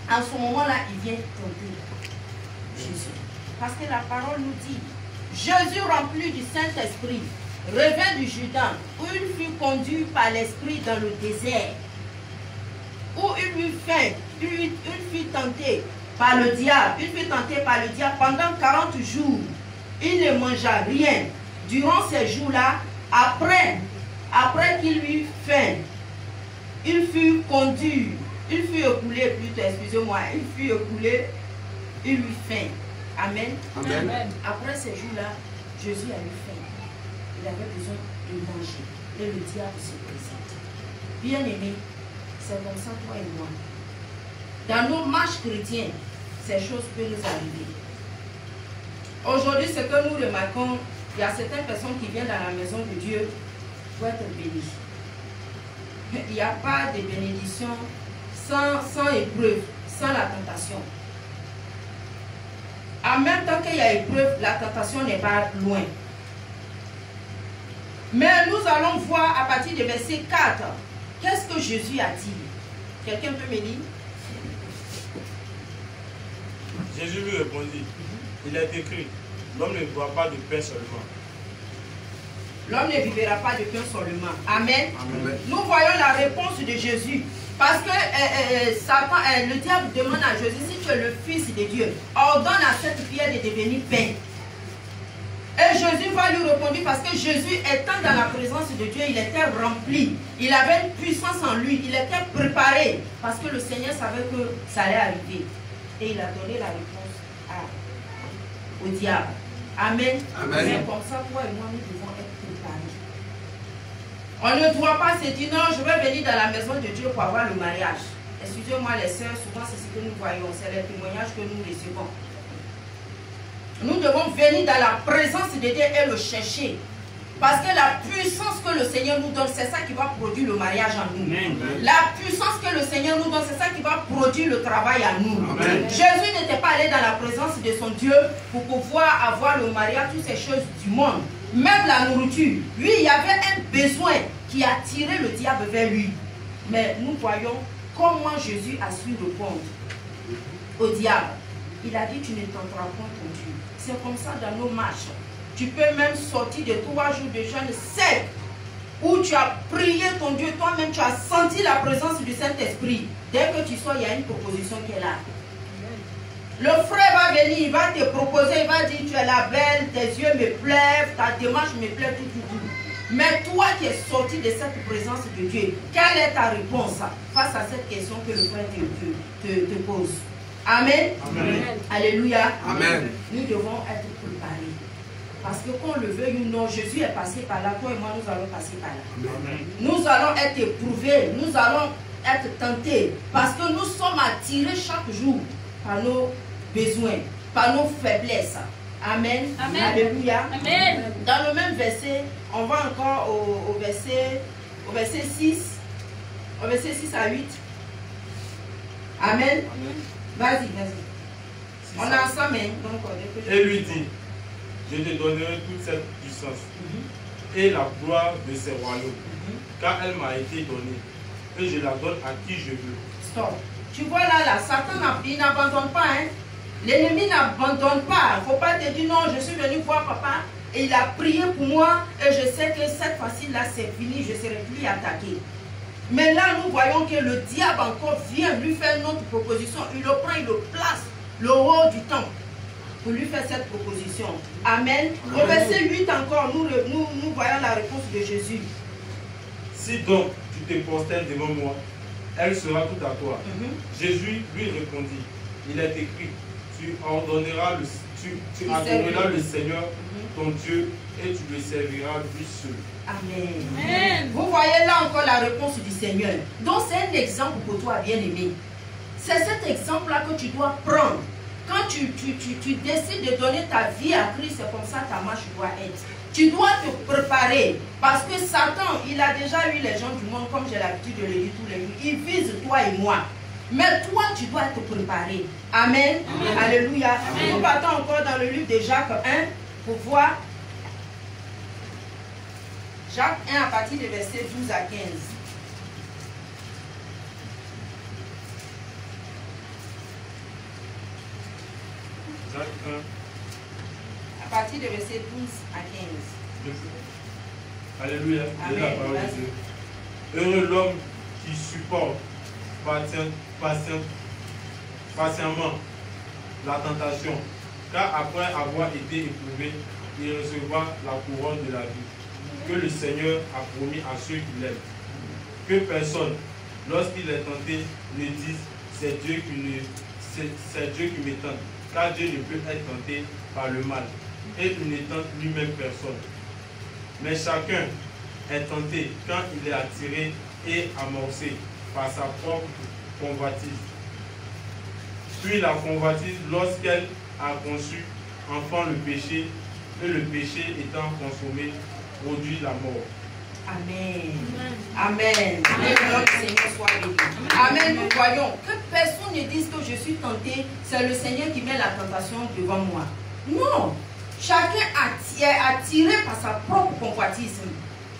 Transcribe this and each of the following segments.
En ce moment-là, il vient tenter Jésus. Parce que la parole nous dit, Jésus rempli du Saint-Esprit, revint du Jourdain, où il fut conduit par l'Esprit dans le désert, où il fut tenté par le diable. Il fut tenté par le diable pendant 40 jours. Il ne mangea rien. Durant ces jours-là, après qu'il eut faim, il fut conduit, il fut écoulé plutôt, excusez-moi, il fut écoulé, il eut faim. Amen. Amen. Après ces jours-là, Jésus a eu faim. Il avait besoin de manger. Et le diable se présente. Bien-aimé, c'est comme ça, toi et moi. Dans nos marches chrétiennes, ces choses peuvent nous arriver. Aujourd'hui, ce que nous remarquons, il y a certaines personnes qui viennent dans la maison de Dieu pour être bénies. Il n'y a pas de bénédiction sans épreuve, sans la tentation. En même temps qu'il y a épreuve, la tentation n'est pas loin. Mais nous allons voir à partir du verset 4, qu'est-ce que Jésus a dit? Quelqu'un peut me dire? Jésus lui répondit, il est écrit, l'homme ne vivra pas de pain seulement. L'homme ne vivra pas de pain seulement. Amen. Amen. Nous voyons la réponse de Jésus. Parce que Satan, le diable demande à Jésus, si tu es le Fils de Dieu, ordonne à cette pierre de devenir pain. Et Jésus va lui répondre parce que Jésus, étant dans la présence de Dieu, il était rempli. Il avait une puissance en lui. Il était préparé parce que le Seigneur savait que ça allait arriver. Et il a donné la réponse au diable. Amen. Amen. C'est comme ça, toi et moi, nous devons être préparés. On ne doit pas se dire, non, je vais venir dans la maison de Dieu pour avoir le mariage. Excusez-moi les sœurs, souvent c'est ce que nous voyons, c'est les témoignages que nous recevons. Nous devons venir dans la présence de Dieu et le chercher. Parce que la puissance que le Seigneur nous donne, c'est ça qui va produire le mariage en nous. Amen. La puissance que le Seigneur nous donne, c'est ça qui va produire le travail en nous. Amen. Jésus n'était pas allé dans la présence de son Dieu pour pouvoir avoir le mariage, toutes ces choses du monde. Même la nourriture. Lui, il y avait un besoin qui a tiré le diable vers lui. Mais nous voyons comment Jésus a su répondre au diable. Il a dit, tu ne tenteras point ton Dieu. C'est comme ça dans nos marches. Tu peux même sortir de 3 jours de jeûne sec, où tu as prié ton Dieu, toi-même tu as senti la présence du Saint-Esprit. Dès que tu sors, il y a une proposition qui est là. Le frère va venir, il va te proposer, il va dire, tu es la belle, tes yeux me plaisent, ta démarche me plaît, tout. Mais toi qui es sorti de cette présence de Dieu, quelle est ta réponse face à cette question que le frère te pose? Amen. Amen. Alléluia. Amen. Nous devons être préparés. Parce que qu'on le veuille ou non, Jésus est passé par là, toi et moi nous allons passer par là. Amen. Nous allons être éprouvés, nous allons être tentés. Parce que nous sommes attirés chaque jour par nos besoins, par nos faiblesses. Amen. Amen. Alléluia. Amen. Dans le même verset, on va encore au verset 6. Au verset 6 à 8. Amen. Vas-y. On est ensemble. Donc, et lui dit, je te donnerai toute cette puissance et la gloire de ces royaumes, car elle m'a été donnée, et je la donne à qui je veux. Stop. Tu vois là, Satan il n'abandonne pas. Hein? L'ennemi n'abandonne pas. Il ne faut pas te dire non, je suis venu voir papa et il a prié pour moi et je sais que cette fois-ci là c'est fini, je ne serai plus attaqué. Mais là nous voyons que le diable encore vient lui faire une autre proposition. Il le prend, il le place le haut du temple pour lui faire cette proposition. Amen. Au verset 8 encore, nous voyons la réponse de Jésus. Si donc tu te prosternes devant moi, elle sera toute à toi. Jésus lui répondit, il est écrit, tu adoreras le Seigneur, ton Dieu, et tu le serviras lui seul. Amen. Amen. Vous voyez là encore la réponse du Seigneur. Donc c'est un exemple pour toi, bien-aimé. C'est cet exemple-là que tu dois prendre. Quand tu décides de donner ta vie à Christ, c'est comme ça ta marche doit être. Tu dois te préparer. Parce que Satan, il a déjà eu les gens du monde, comme j'ai l'habitude de le dire tous les jours. Il vise toi et moi. Mais toi, tu dois te préparer. Amen. Amen. Alléluia. Amen. Nous partons encore dans le livre de Jacques 1 pour voir. Jacques 1 à partir du verset 12 à 15. Jacques 1. À partir de verset 12 à 15. Alléluia. Amen. La parole de Dieu. Heureux l'homme qui supporte patiemment la tentation, car après avoir été éprouvé, il recevra la couronne de la vie que le Seigneur a promis à ceux qui l'aiment. Que personne, lorsqu'il est tenté, ne dise c'est Dieu qui me tente, car Dieu ne peut être tenté par le mal et il ne tente lui-même personne. Mais chacun est tenté quand il est attiré et amorcé par sa propre convoitise. Puis la convoitise, lorsqu'elle a conçu, enfant le péché, et le péché étant consommé, produit la mort. Amen. Amen. Amen. Seigneur soit béni. Amen. Nous voyons que personne ne dise que je suis tenté, c'est le Seigneur qui met la tentation devant moi. Non. Chacun est attiré par sa propre convoitise.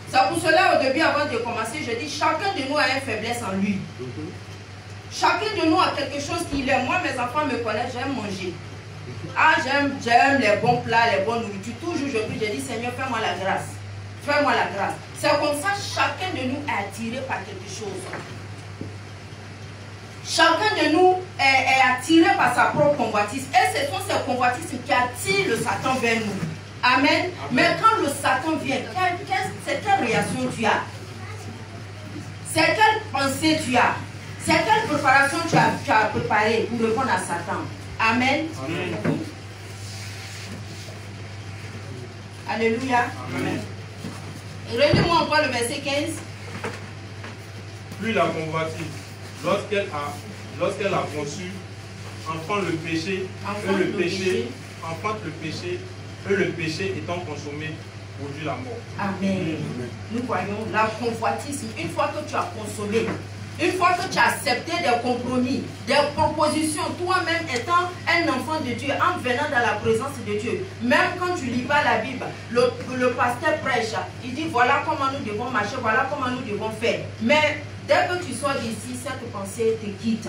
C'est pour cela, au début, avant de commencer, je dis chacun de nous a une faiblesse en lui. Chacun de nous a quelque chose qu'il aime. Moi, mes enfants me connaissent, j'aime manger. Ah, j'aime les bons plats, les bonnes nourritures. Toujours, je prie, je dis, Seigneur, fais-moi la grâce. Fais-moi la grâce. C'est comme ça, chacun de nous est attiré par quelque chose. Chacun de nous est attiré par sa propre convoitise. Et ce sont ces convoitises qui attirent le Satan vers nous. Amen. Amen. Mais quand le Satan vient, c'est quelle réaction tu as? C'est quelle pensée tu as? C'est quelle préparation tu as préparée pour répondre à Satan? Amen. Amen. Alléluia. Amen. Relis-moi encore le verset 15. Puis la convoitise, lorsqu'elle a conçu, enfante le péché, et le péché étant consommé, produit la mort. Amen. Nous voyons la convoitise. Une fois que tu as consommé, une fois que tu as accepté des compromis, des propositions, toi-même étant un enfant de Dieu, en venant dans la présence de Dieu, même quand tu lis pas la Bible, le pasteur prêche, il dit voilà comment nous devons marcher, voilà comment nous devons faire. Mais dès que tu sors d'ici, cette pensée te quitte.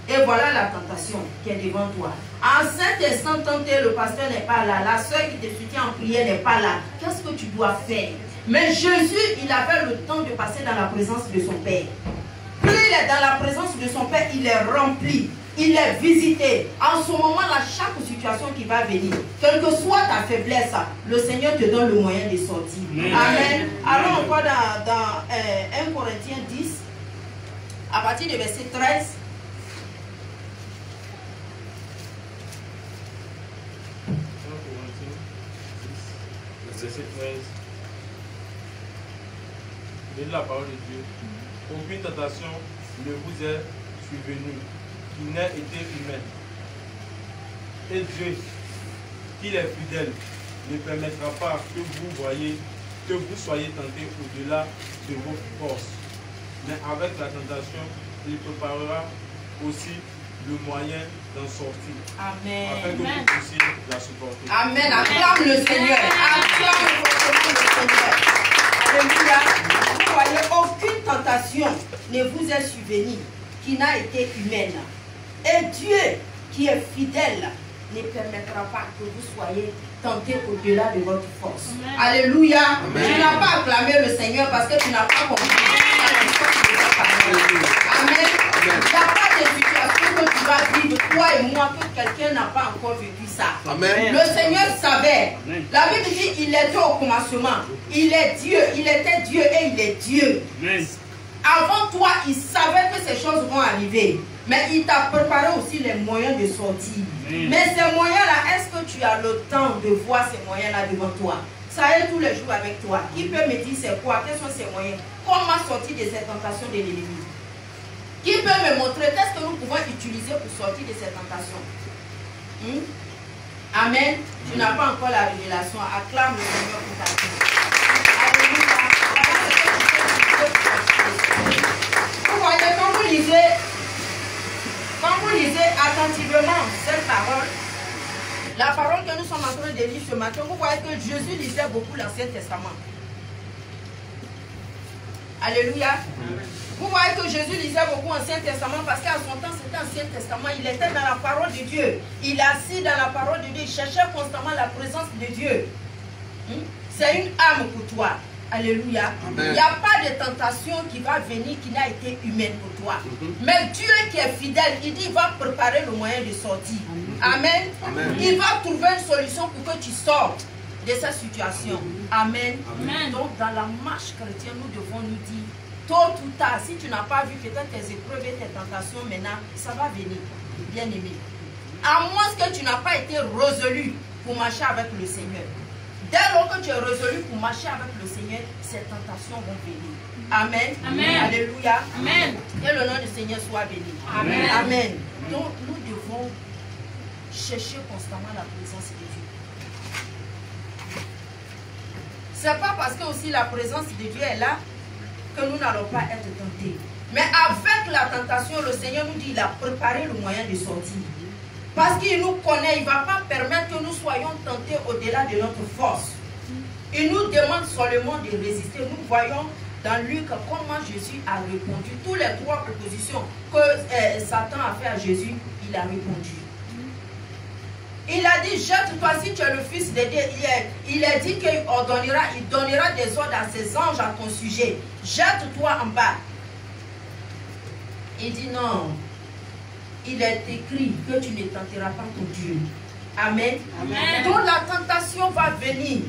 Et voilà la tentation qui est devant toi. En cet instant tenté, le pasteur n'est pas là, la soeur qui te soutient en prière n'est pas là. Qu'est-ce que tu dois faire? Mais Jésus, il avait le temps de passer dans la présence de son Père. Plus il est dans la présence de son Père, il est rempli, il est visité. En ce moment-là, chaque situation qui va venir, quelle que soit ta faiblesse, le Seigneur te donne le moyen de sortir. Amen. Allons encore dans 1 Corinthiens 10, à partir du verset 13. Verset 13. Lisez la parole de Dieu. Aucune tentation ne vous est survenue qui n'ait été humaine. Et Dieu, qui est fidèle, ne permettra pas que vous soyez tentés au-delà de vos forces. Mais avec la tentation, il préparera aussi le moyen d'en sortir. Amen. Afin que vous puissiez la supporter. Amen. Acclame le Seigneur. Acclame le Seigneur. Alléluia. Vous voyez, aucune tentation ne vous est survenue qui n'a été humaine. Et Dieu, qui est fidèle, ne permettra pas que vous soyez tentés au-delà de votre force. Amen. Alléluia. Amen. Tu n'as pas acclamé le Seigneur parce que tu n'as pas compris. Amen. Il n'y a pas de situation que tu vas vivre, toi et moi, que quelqu'un n'a pas encore vécu ça. Amen. Le Seigneur savait. Amen. La Bible dit il était au commencement. Il est Dieu, il était Dieu et il est Dieu. Amen. Avant toi, il savait que ces choses vont arriver. Mais il t'a préparé aussi les moyens de sortir. Amen. Mais ces moyens-là, est-ce que tu as le temps de voir ces moyens-là devant toi? Ça est tous les jours avec toi. Qui peut me dire c'est quoi? Quels sont ces moyens? Comment sortir de cette tentation de l'ennemi? Qui peut me montrer qu'est-ce que nous pouvons utiliser pour sortir de cette tentation? Amen. Tu n'as pas encore la révélation. Acclame le Seigneur pour ta vie. Alléluia. Vous voyez, quand vous lisez attentivement cette parole, la parole que nous sommes en train de lire ce matin, vous voyez que Jésus lisait beaucoup l'Ancien Testament. Alléluia. Vous voyez que Jésus lisait beaucoup Ancien Testament parce qu'à son temps, c'était Ancien Testament. Il était dans la parole de Dieu. Il est assis dans la parole de Dieu. Il cherchait constamment la présence de Dieu. C'est une âme pour toi. Alléluia. Il n'y a pas de tentation qui va venir qui n'a été humaine pour toi. Mais Dieu qui est fidèle, il dit il va préparer le moyen de sortir. Amen. Il va trouver une solution pour que tu sortes de cette situation. Amen. Donc dans la marche chrétienne, nous devons nous dire, tôt ou tard, si tu n'as pas vu peut-être tes épreuves et tes tentations maintenant, ça va venir, bien aimé. À moins que tu n'as pas été résolu pour marcher avec le Seigneur. Dès lors que tu es résolu pour marcher avec le Seigneur, ces tentations vont venir. Amen. Alléluia. Amen. Que le nom du Seigneur soit béni. Amen. Amen. Donc nous devons chercher constamment la présence de Dieu. C'est pas parce que aussi la présence de Dieu est là que nous n'allons pas être tentés. Mais avec la tentation, le Seigneur nous dit qu'il a préparé le moyen de sortir. Parce qu'il nous connaît, il ne va pas permettre que nous soyons tentés au-delà de notre force. Il nous demande seulement de résister. Nous voyons dans Luc comment Jésus a répondu. Toutes les trois propositions que Satan a fait à Jésus, il a répondu. Il a dit, jette-toi si tu es le fils de Dieu. Il a dit qu'il donnera des ordres à ses anges à ton sujet. Jette-toi en bas. Il dit non. Il est écrit que tu ne tenteras pas ton Dieu. Amen. Amen. Donc la tentation va venir.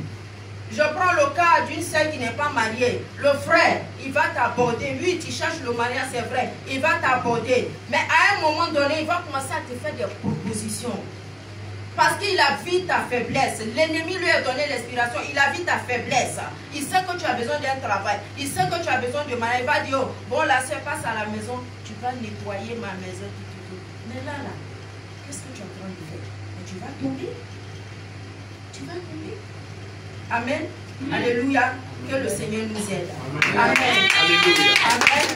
Je prends le cas d'une sœur qui n'est pas mariée. Le frère, il va t'aborder. Lui, tu cherches le mariage, c'est vrai. Il va t'aborder. Mais à un moment donné, il va commencer à te faire des propositions. Parce qu'il a vu ta faiblesse. L'ennemi lui a donné l'inspiration. Il a vu ta faiblesse. Il sait que tu as besoin d'un travail. Il sait que tu as besoin de mariage. Il va dire, oh, bon, la sœur passe à la maison. Tu vas nettoyer ma maison. Mais là, qu'est-ce que tu es en train de faire? Mais tu vas tomber. Tu vas tomber. Amen. Alléluia. Que le Seigneur nous aide. Amen. Alléluia. Amen.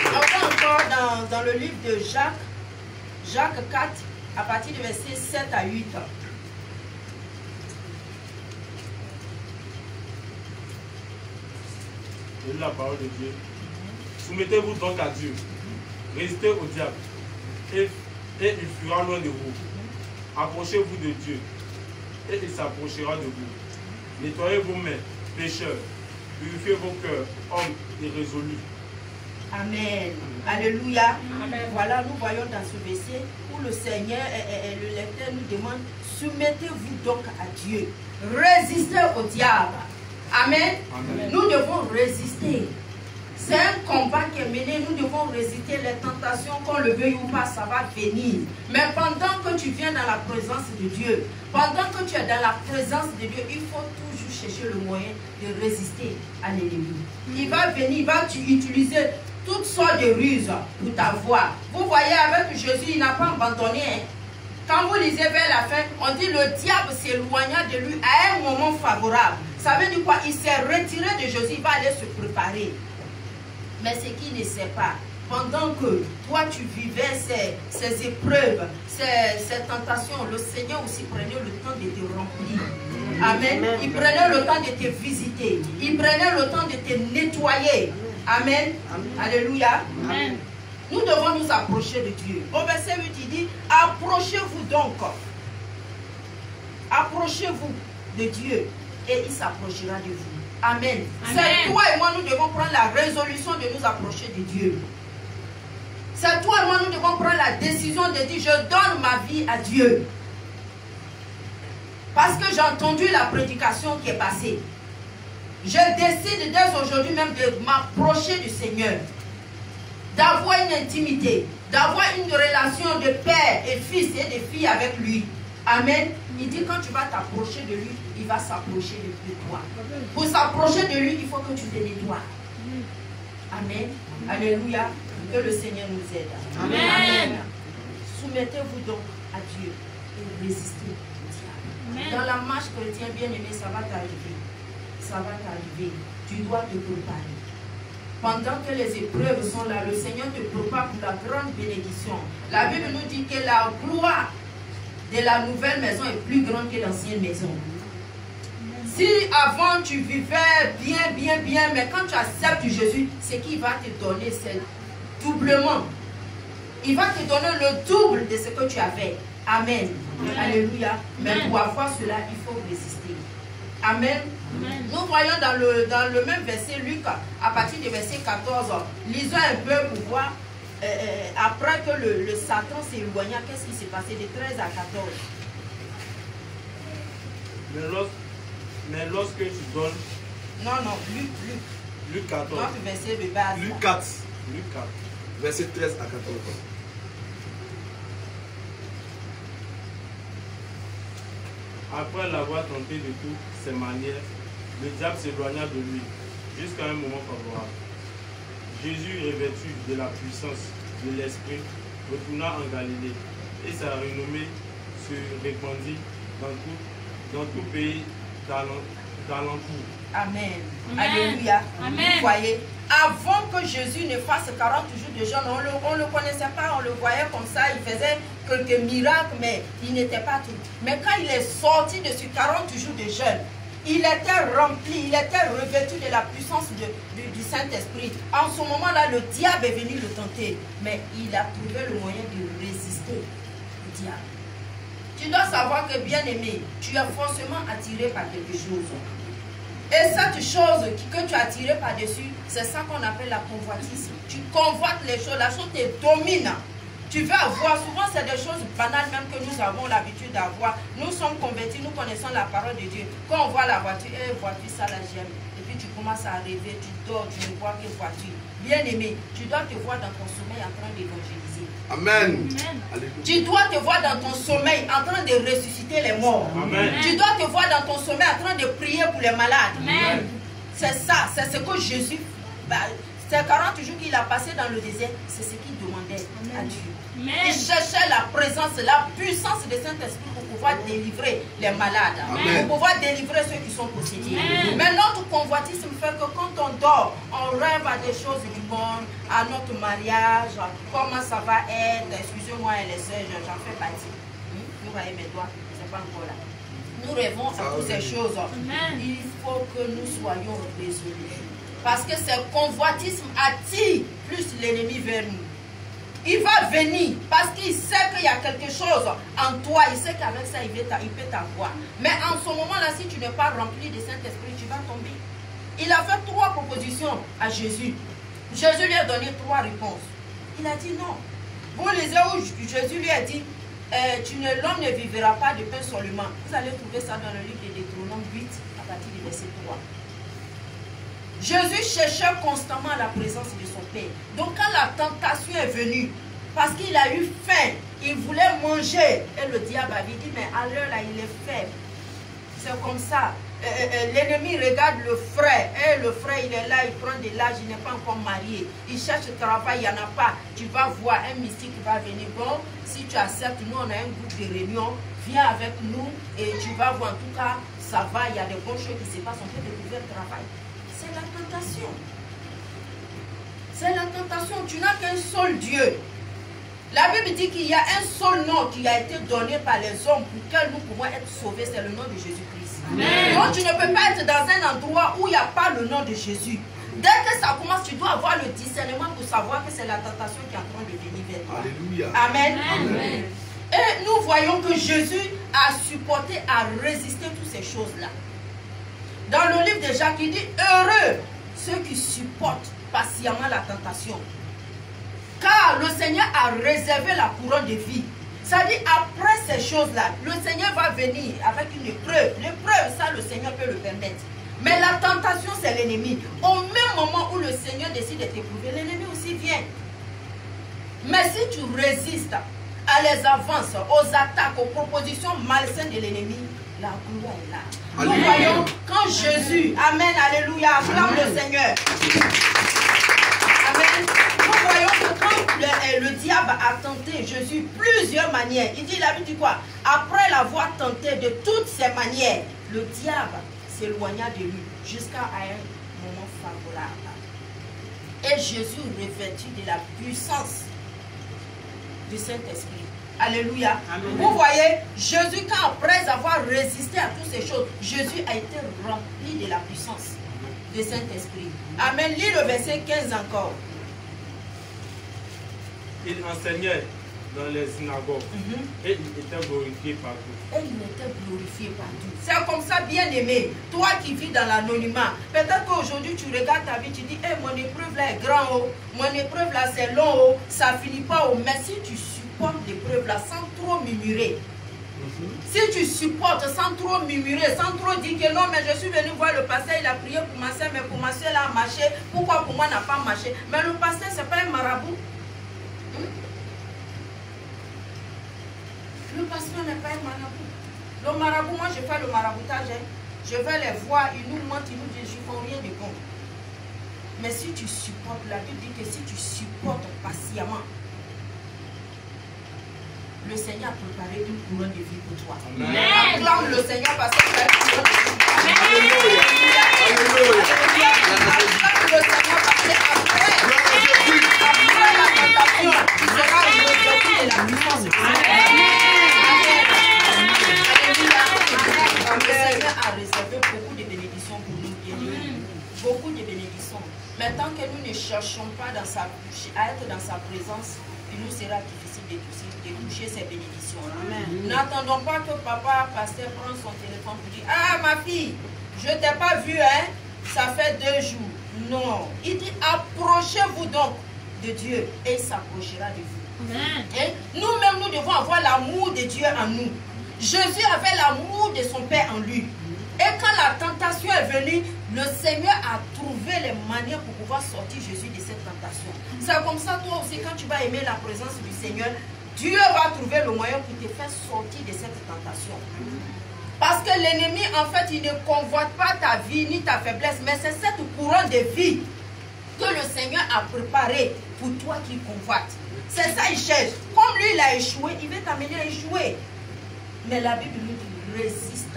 On va encore dans le livre de Jacques. Jacques 4, à partir du verset 7 à 8. Et la parole de Dieu. Soumettez-vous donc à Dieu. Résistez au diable. Et il fuira loin de vous. Approchez-vous de Dieu. Et il s'approchera de vous. Nettoyez vos mains, pécheurs. Purifiez vos cœurs, hommes irrésolus. Amen. Alléluia. Amen. Voilà, nous voyons dans ce verset où le Seigneur et le lecteur nous demande, soumettez-vous donc à Dieu. Résistez au diable. Amen. Amen. Nous devons résister. C'est un combat qui est mené. Nous devons résister les tentations, qu'on le veuille ou pas, ça va venir. Mais pendant que tu viens dans la présence de Dieu, pendant que tu es dans la présence de Dieu, il faut toujours chercher le moyen de résister à l'ennemi. Il va venir, il va utiliser toutes sortes de ruses pour t'avoir. Vous voyez, avec Jésus, il n'a pas abandonné. Hein. Quand vous lisez vers la fin, on dit le diable s'éloigna de lui à un moment favorable. Ça veut dire quoi? Il s'est retiré de Jésus, il va aller se préparer. Mais ce qu'il ne sait pas, pendant que toi tu vivais ces épreuves, ces tentations, le Seigneur aussi prenait le temps de te remplir. Amen. Il prenait le temps de te visiter. Il prenait le temps de te nettoyer. Amen. Alléluia. Amen. Nous devons nous approcher de Dieu. Au verset 8, il dit, approchez-vous donc. Approchez-vous de Dieu et il s'approchera de vous. Amen. C'est toi et moi, nous devons prendre la résolution de nous approcher de Dieu. C'est toi et moi, nous devons prendre la décision de dire, je donne ma vie à Dieu. Parce que j'ai entendu la prédication qui est passée. Je décide dès aujourd'hui même de m'approcher du Seigneur. D'avoir une intimité, d'avoir une relation de père et fils et de fille avec lui. Amen. Il dit quand tu vas t'approcher de lui, il va s'approcher de toi. Pour s'approcher de lui, il faut que tu te nettoies. Amen. Alléluia. Que le Seigneur nous aide. Amen. Amen. Soumettez-vous donc à Dieu et résistez au diable. Dans la marche chrétienne, bien aimé, ça va t'arriver. Ça va t'arriver. Tu dois te préparer. Pendant que les épreuves sont là, le Seigneur te prépare pour la grande bénédiction. La Bible nous dit que la gloire de la nouvelle maison est plus grande que l'ancienne maison. Si avant tu vivais bien, mais quand tu acceptes Jésus, ce qu'il va te donner, c'est doublement. Il va te donner le double de ce que tu avais. Amen. Amen. Alléluia. Mais pour avoir cela, il faut résister. Amen. Amen. Nous voyons dans le même verset, Luc, à partir du verset 14, lisons un peu pour voir, après que le Satan s'éloigna, qu'est-ce qui s'est passé de 13 à 14. Mais lorsque tu donnes... Non, Luc 14. Notre verset de base. Luc 4. Verset 13 à 14. Après l'avoir tenté de toutes ses manières, le diable s'éloigna de lui, jusqu'à un moment favorable. Jésus, revêtu de la puissance de l'Esprit, retourna en Galilée, et sa renommée se répandit dans tout pays d'alentour. Amen. Alléluia. Amen. Vous voyez, avant que Jésus ne fasse 40 jours de jeûne, on ne le connaissait pas, on le voyait comme ça, il faisait quelques miracles, mais il n'était pas tout. Mais quand il est sorti de ces 40 jours de jeûne, il était rempli, il était revêtu de la puissance du Saint-Esprit. En ce moment-là, le diable est venu le tenter, mais il a trouvé le moyen de résister au diable. Tu dois savoir que, bien-aimé, tu es forcément attiré par quelque chose. Et cette chose que tu as attiré par-dessus, c'est ça qu'on appelle la convoitise. Tu convoites les choses, la chose te domine. Tu veux avoir, souvent c'est des choses banales même que nous avons l'habitude d'avoir. Nous sommes convertis, nous connaissons la parole de Dieu. Quand on voit la voiture, voiture, ça la j'aime. Et puis tu commences à rêver, tu dors, tu ne vois que voiture. Bien-aimé, tu dois te voir dans ton sommeil en train d'évangéliser. Amen. Tu dois te voir dans ton sommeil en train de ressusciter les morts. Amen. Tu dois te voir dans ton sommeil en train de prier pour les malades. C'est ça, c'est ce que Jésus, c'est 40 jours qu'il a passé dans le désert, c'est ce qu'il demandait à Dieu. Il cherchait la présence, la puissance du Saint-Esprit pour pouvoir délivrer les malades, pour pouvoir délivrer ceux qui sont possédés. Mais notre convoitisme fait que quand on dort, on rêve à des choses du monde, à notre mariage, comment ça va être. Excusez-moi les sœurs, j'en fais partie. Vous voyez mes doigts, c'est pas encore là. Nous rêvons à toutes ces choses. Il faut que nous soyons résolus. Parce que ce convoitisme attire plus l'ennemi vers nous. Il va venir parce qu'il sait qu'il y a quelque chose en toi. Il sait qu'avec ça, il peut t'avoir. Mais en ce moment-là, si tu n'es pas rempli de Saint-Esprit, tu vas tomber. Il a fait 3 propositions à Jésus. Jésus lui a donné 3 réponses. Il a dit non. Vous lisez où Jésus lui a dit, l'homme ne vivra pas de pain seulement. Vous allez trouver ça dans le livre de Deutéronome 8, à partir du verset 3. Jésus cherchait constamment la présence de son Père. Donc quand la tentation est venue, parce qu'il a eu faim, il voulait manger. Et le diable avait dit, mais à l'heure là, il est faible. C'est comme ça. L'ennemi regarde le frère. Et le frère, il est là, il prend de l'âge, il n'est pas encore marié. Il cherche travail, il n'y en a pas. Tu vas voir un mystique qui va venir. Bon, si tu acceptes, nous on a un groupe de réunion. Viens avec nous et tu vas voir. En tout cas, ça va, il y a des bonnes choses qui se passent. On peut découvrir le travail. C'est la tentation. C'est la tentation. Tu n'as qu'un seul Dieu. La Bible dit qu'il y a un seul nom qui a été donné par les hommes pour que nous pouvons être sauvés. C'est le nom de Jésus-Christ. Donc tu ne peux pas être dans un endroit où il n'y a pas le nom de Jésus. Dès que ça commence, tu dois avoir le discernement pour savoir que c'est la tentation qui est en train de venir vers toi. Alléluia. Amen. Amen. Et nous voyons que Jésus a supporté à résister toutes ces choses-là. Dans le livre de Jacques, il dit, heureux ceux qui supportent patiemment la tentation. Car le Seigneur a réservé la couronne de vie. C'est-à-dire, après ces choses-là, le Seigneur va venir avec une épreuve. L'épreuve, ça, le Seigneur peut le permettre. Mais la tentation, c'est l'ennemi. Au même moment où le Seigneur décide de t'éprouver, l'ennemi aussi vient. Mais si tu résistes à les avances, aux attaques, aux propositions malsaines de l'ennemi, la gloire est là. Nous voyons quand Jésus, Amen, Alléluia, acclame le Seigneur. Amen. Nous voyons que quand le diable a tenté Jésus plusieurs manières, il dit, la Bible dit quoi? Après l'avoir tenté de toutes ces manières, le diable s'éloigna de lui jusqu'à un moment favorable. Et Jésus, revêtu de la puissance du Saint-Esprit. Alléluia. Amen. Vous voyez, Jésus, quand après avoir résisté à toutes ces choses, Jésus a été rempli de la puissance du Saint-Esprit. Amen. Lis le verset 15 encore. Il enseignait dans les synagogues et il était glorifié partout. Et il était glorifié partout. C'est comme ça, bien-aimé. Toi qui vis dans l'anonymat, peut-être qu'aujourd'hui tu regardes ta vie, tu dis, hey, mon épreuve là est grand, oh. Mon épreuve là c'est long, oh. Ça finit pas, oh. Mais si tu supportes l'épreuve là sans trop murmurer, si tu supportes sans trop murmurer, sans trop dire que non, mais je suis venu voir le pasteur, il a prié pour ma soeur, mais pour ma soeur là a marché, pourquoi pour moi n'a pas marché? Mais le pasteur, c'est pas un marabout. Le pasteur n'est pas un marabout. Le marabout, moi je fais le maraboutage. Hein. Je vais les voir, ils nous mentent, ils nous disent, je ne fais rien de bon. Mais si tu supportes, la Bible dit que si tu supportes patiemment, le Seigneur a préparé une couronne de vie pour toi. Acclame le Seigneur parce que tu as une couronne de vie. Alléluia. Acclame le Seigneur parce que après la tentation, tu seras revêtu de la puissance. Le Seigneur a réservé beaucoup de bénédictions pour nous, bien-aimés. Beaucoup de bénédictions. Mais tant que nous ne cherchons pas à être dans sa présence, il nous sera difficile de toucher ces bénédictions. N'attendons pas que papa, pasteur, prenne son téléphone pour dire, ah ma fille, je ne t'ai pas vu, hein, ça fait 2 jours. Non. Il dit, approchez-vous donc de Dieu et il s'approchera de vous. Nous-mêmes, nous devons avoir l'amour de Dieu en nous. Jésus avait l'amour de son Père en lui. Et quand la tentation est venue, le Seigneur a trouvé les manières pour pouvoir sortir Jésus de cette tentation. C'est comme ça, toi aussi, quand tu vas aimer la présence du Seigneur, Dieu va trouver le moyen pour te faire sortir de cette tentation. Parce que l'ennemi, en fait, il ne convoite pas ta vie ni ta faiblesse, mais c'est cette couronne de vie que le Seigneur a préparée pour toi qui convoite. C'est ça, il cherche. Comme lui, il a échoué, il veut t'amener à échouer. Mais la Bible nous dit, résiste.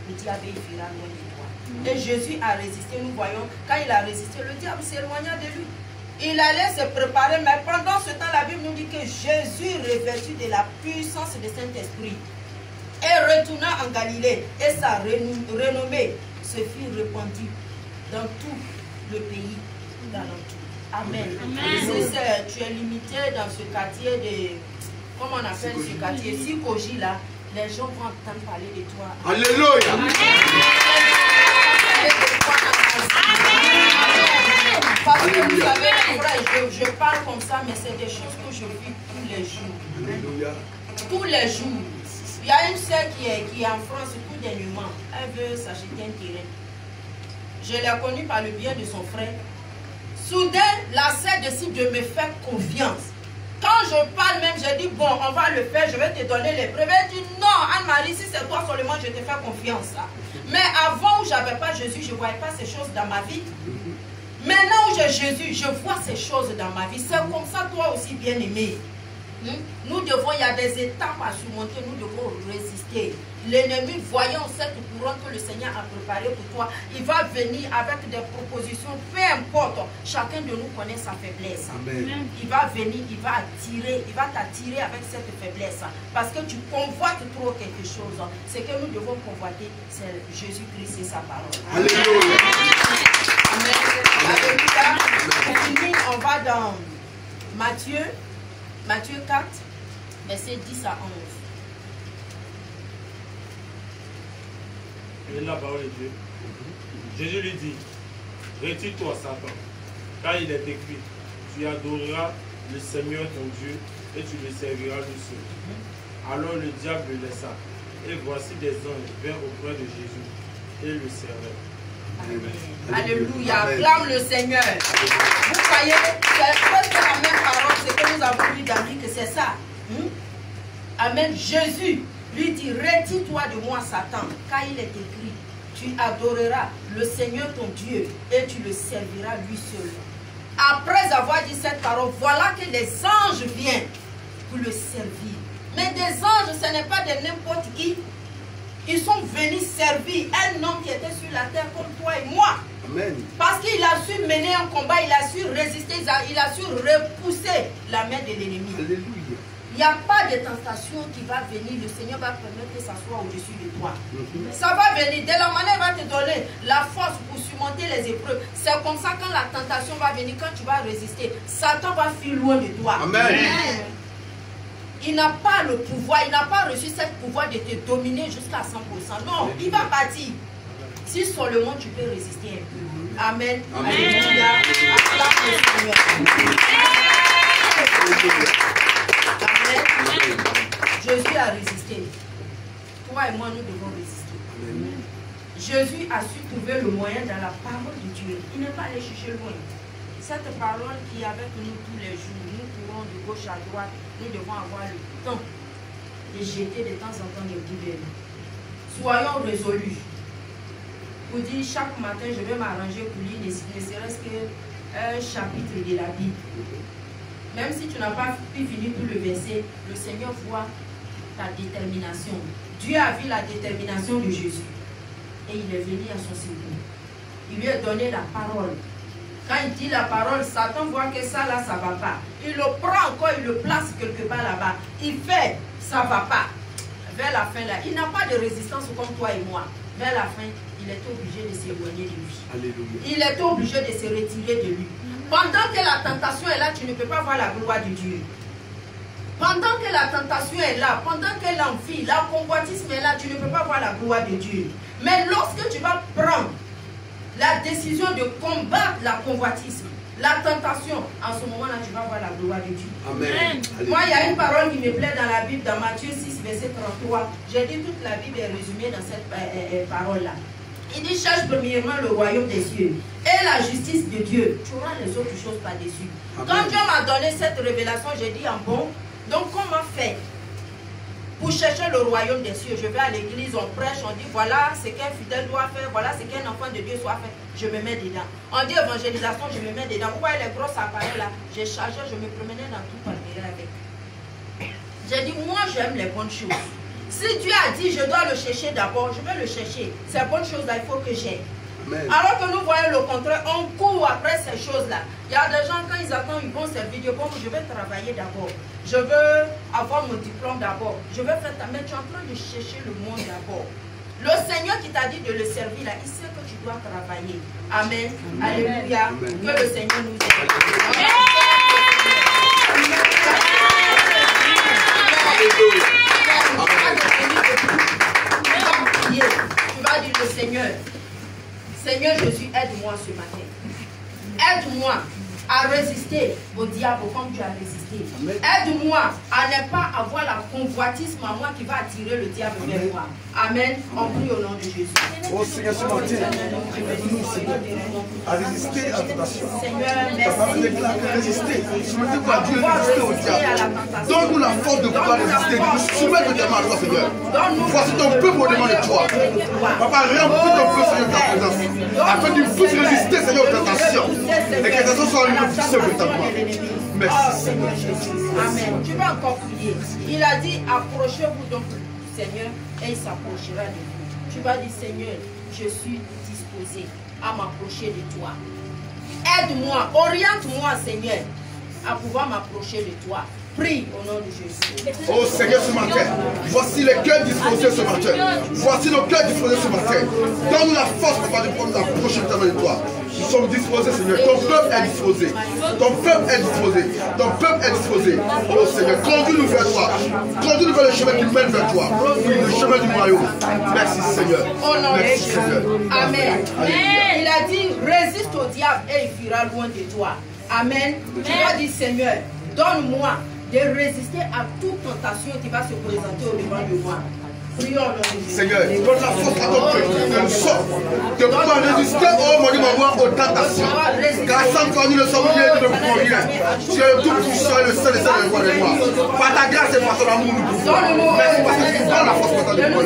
Le diable il fera loin de toi. Et Jésus a résisté, nous voyons, quand il a résisté, le diable s'éloigna de lui. Il allait se préparer, mais pendant ce temps, la Bible nous dit que Jésus, revêtu de la puissance du Saint-Esprit, et retourna en Galilée, et sa renommée se fit répandue dans tout le pays d'alentour. Amen. Si tu es limité dans ce quartier de, comment on appelle ce quartier, Sikoji là, les gens vont entendre parler de toi. Alléluia. Parce que vous savez, frère, je parle comme ça, mais c'est des choses que je vis tous les jours. Alléluia. Tous les jours. Il y a une sœur qui est en France tout dernièrement. Elle veut s'acheter un terrain. Je l'ai connue par le biais de son frère. Soudain, la sœur décide de me faire confiance. Quand je parle même, je dis, bon, on va le faire, je vais te donner les preuves. Elle dit, non, Anne-Marie, si c'est toi seulement, je te fais confiance. Mais avant où je n'avais pas Jésus, je ne voyais pas ces choses dans ma vie. Maintenant où j'ai Jésus, je vois ces choses dans ma vie. C'est comme ça, toi aussi, bien-aimé. Nous devons, il y a des étapes à surmonter, nous devons résister. L'ennemi, voyant cette couronne que le Seigneur a préparée pour toi, il va venir avec des propositions, peu importe. Chacun de nous connaît sa faiblesse. Amen. Il va venir, il va t'attirer avec cette faiblesse. Parce que tu convoites trop quelque chose. Ce que nous devons convoiter, c'est Jésus-Christ et sa parole. Alléluia. Amen. Alléluia. Pour finir, on va dans Matthieu 4, versets 10 à 11. Et la parole de Dieu. Jésus lui dit, retire-toi, Satan, car il est écrit, tu adoreras le Seigneur ton Dieu et tu le serviras lui seul. Alors le diable le laissa, et voici des anges vinrent auprès de Jésus et le servaient. Amen. Alléluia. Acclame le Seigneur. Vous voyez, c'est presque la même parole, ce que nous avons lu dans lui, que c'est ça. Amen. Jésus lui dit, retire-toi de moi, Satan, car il est écrit, tu adoreras le Seigneur ton Dieu et tu le serviras lui seul. Après avoir dit cette parole, voilà que les anges viennent pour le servir. Mais des anges, ce n'est pas de n'importe qui. Ils sont venus servir un homme qui était sur la terre comme toi et moi. Amen. Parce qu'il a su mener un combat, il a su résister, il a su repousser la main de l'ennemi. Alléluia. Il n'y a pas de tentation qui va venir. Le Seigneur va permettre que ça soit au-dessus de toi. Ça va venir. De la manière, il va te donner la force pour surmonter les épreuves. C'est comme ça quand la tentation va venir, quand tu vas résister, Satan va fuir loin de toi. Amen. Il n'a pas le pouvoir, il n'a pas reçu ce pouvoir de te dominer jusqu'à 100%. Non, il va partir. Si seulement tu peux résister un peu. Amen. Amen. Alléluia. Acclame le Seigneur. Amen. Jésus a résisté. Toi et moi, nous devons résister. Amen. Jésus a su trouver le moyen dans la parole de Dieu. Il n'est pas allé chercher loin. Cette parole qui est avec nous tous les jours, nous courons de gauche à droite, nous devons avoir le temps de jeter de temps en temps des poubelles. Soyons résolus. Pour dire chaque matin, je vais m'arranger pour lire ne serait-ce qu'un chapitre de la Bible. Même si tu n'as pas pu finir tout le verset, le Seigneur voit ta détermination. Dieu a vu la détermination de Jésus. Et il est venu à son secours. Il lui a donné la parole. Quand il dit la parole, Satan voit que ça là, ça ne va pas. Il le prend encore, il le place quelque part là-bas. Il fait, ça ne va pas. Vers la fin là, il n'a pas de résistance comme toi et moi. Vers la fin, il est obligé de s'éloigner de lui. Alléluia. Il est obligé de se retirer de lui. Pendant que la tentation est là, tu ne peux pas voir la gloire de Dieu. Pendant que la tentation est là, pendant que l'envie, la convoitisme est là, tu ne peux pas voir la gloire de Dieu. Mais lorsque tu vas prendre la décision de combattre la convoitisme, la tentation, en ce moment-là, tu vas voir la gloire de Dieu. Amen. Moi, il y a une parole qui me plaît dans la Bible, dans Matthieu 6, verset 33. J'ai dit toute la Bible est résumée dans cette parole-là. Il dit, cherche premièrement le royaume des cieux et la justice de Dieu. Tu auras les autres choses par-dessus. Quand Dieu m'a donné cette révélation, j'ai dit, ah bon, donc comment faire pour chercher le royaume des cieux? Je vais à l'église, on prêche, on dit, voilà ce qu'un fidèle doit faire, voilà ce qu'un enfant de Dieu doit faire. Je me mets dedans. On dit évangélisation, je me mets dedans. Vous voyez les grosses appareils là? J'ai chargé, je me promenais dans tout Palmyra avec. J'ai dit, moi j'aime les bonnes choses. Si Dieu a dit, je dois le chercher d'abord, je vais le chercher. Ces bonnes choses-là, il faut que j'aie. Alors que nous voyons le contraire, on court après ces choses-là. Il y a des gens, quand ils attendent, ils vont servir Dieu. Bon, je vais travailler d'abord. Je veux avoir mon diplôme d'abord. Je vais faire ta... Mais tu es en train de chercher le monde d'abord. Le Seigneur qui t'a dit de le servir là, il sait que tu dois travailler. Amen. Alléluia. Que le Seigneur nous aide. Tu vas dire le Seigneur. Seigneur Jésus, aide-moi ce matin. Aide-moi à résister au diable comme tu as résisté. Aide-moi à ne pas avoir la convoitisme à moi qui va attirer le diable vers moi. Amen. On prie au nom de Jésus. Oh Seigneur, ce matin, aide-nous, Seigneur, à résister à la tentation. Seigneur, Ta parole déclare que résister. Ce matin, quoi, Dieu résister au diable. Donne-nous la force de pouvoir résister, de nous soumettre tellement à toi, Seigneur. Voici ton peuple au-devant de toi. Papa, remplis ton peuple, Seigneur, de ta présence. Afin qu'il puisse résister, Seigneur, aux tentations. Et que les tentations soient repoussées véritablement. Merci, Seigneur. Amen. Tu vas encore prier. Il a dit, approchez-vous donc du Seigneur et il s'approchera de vous. Tu vas dire, Seigneur, je suis disposé à m'approcher de toi. Aide-moi, oriente-moi, Seigneur, à pouvoir m'approcher de toi. Prie au nom de Jésus. Oh Seigneur, ce matin, voici les cœurs disposés ce matin. Voici nos cœurs disposés ce matin. Donne-nous la force pour nous approcher de toi. Nous sommes disposés, Seigneur. Ton peuple est disposé. Ton peuple est disposé. Ton peuple est disposé. Oh Seigneur, conduis-nous vers toi. Conduis-nous vers le chemin qui mène vers toi. Oui, le chemin du royaume. Merci Seigneur. Merci Seigneur. Amen. Il a dit, résiste au diable et il fuira loin de toi. Amen. Tu vas dire, Seigneur, donne-moi de résister à toute tentation qui va se présenter au devant de moi. Prions le Seigneur, donne la force à ton peuple, que nous sommes, de pouvoir résister aux tentations. Car sans toi, nous ne sommes rien, nous ne pouvons rien. Tu es le tout puissant et le seul et seul de moi. Par ta grâce et par ton amour, nous pouvons. Merci parce que tu donnes la force pour ta défense.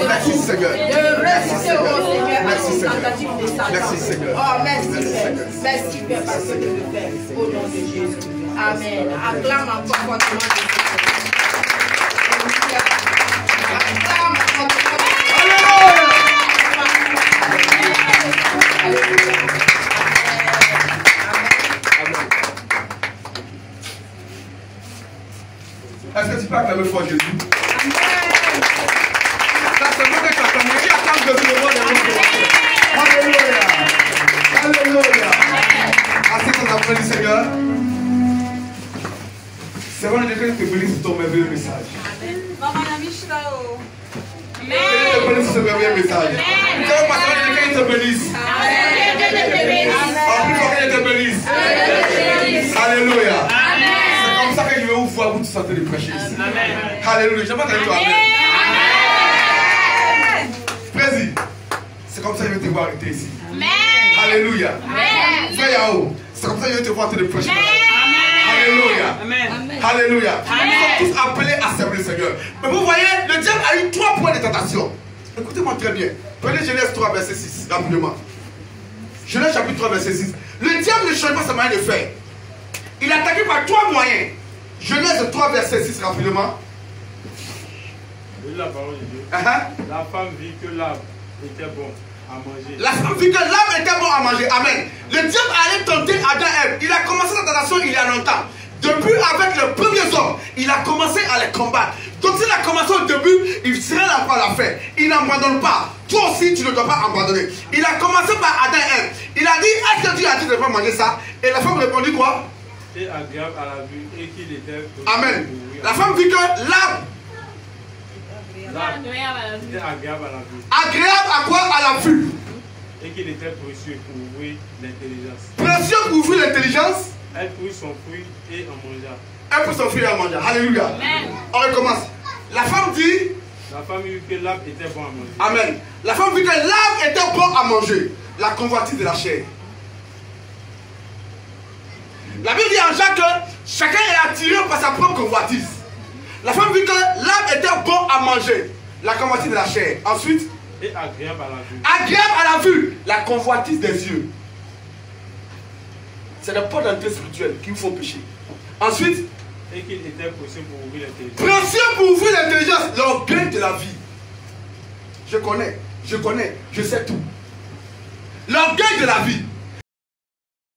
Merci Seigneur. De résister au Seigneur à toute Seigneur. tentative de Satan. Merci Seigneur. Oh, merci Père. Merci Père parce que tu le fais. Au nom de Jésus. Amen. Acclame encore fortement de Jésus. Acclame fortement. acclamer fort Jésus. Ça c'est moi qui acclame. Qui acclame Jésus le roi des rois. Alléluia. Alléluia. Assez qu'on applaudit Seigneur. C'est vrai que Dieu te bénisse pour ton merveilleux message. Amen. Que Dieu te bénisse pour ce merveilleux message. Nous allons passer à Dieu te bénisse. En plus, que Dieu te bénisse. Alléluia. C'est comme ça que je vais vous voir, vous tous en train de prêcher ici. Alléluia. Je ne sais pas quel est toi. Amen. Président, c'est comme ça que je vais te voir arrêter ici. Alléluia. Frère Yao, c'est comme ça que je vais te voir en train de prêcher. Alléluia. Alléluia. Nous sommes tous appelés à servir le Seigneur. Mais vous voyez, le diable a eu 3 points de tentation. Écoutez-moi très bien. Prenez Genèse 3, verset 6, rapidement. Genèse chapitre 3, verset 6. Le diable ne change pas sa manière de faire. Il a attaqué par 3 moyens. Genèse 3, verset 6, rapidement. Oui, la parole de Dieu. La femme vit que l'arbre était bon à manger. La femme vit que l'arbre était bon à manger. Amen. Le diable allait tenter Adam et Ève. Il a commencé sa tentation il y a longtemps. Depuis avec les premiers hommes, il a commencé à les combattre. Donc s'il a commencé au début, il sera là pour la faire. Il n'abandonne pas. Toi aussi, tu ne dois pas abandonner. Il a commencé par Adam et Ève. Il a dit, est-ce que Dieu a dit de ne pas manger ça? Et la femme répondit quoi? Et agréable à la vue et qu'il était... Amen. La femme vit que l'arbre était agréable à la vue. Agréable à quoi? À la vue. Et qu'il était précieux pour ouvrir l'intelligence. Précieux pour ouvrir l'intelligence. Elle prit son fruit et en mangea. Elle prit son fruit et en mangea. Alléluia. Amen. On recommence. La femme dit. La femme vit que l'arbre était bon à manger. Amen. La femme vit que l'arbre était bon à manger. La convoitise de la chair. La Bible dit en Jacques que chacun est attiré par sa propre convoitise. La femme vit que l'arbre était bon à manger. La convoitise de la chair. Ensuite. Et agréable à la vue. Agréable à la vue. La convoitise des yeux. C'est le pas d'entrée spirituelle qu'il faut pécher. Ensuite. Et qu'il était précieux pour ouvrir l'intelligence. Précieux pour ouvrir l'intelligence. L'orgueil de la vie. Je connais, je sais tout. L'orgueil de la vie.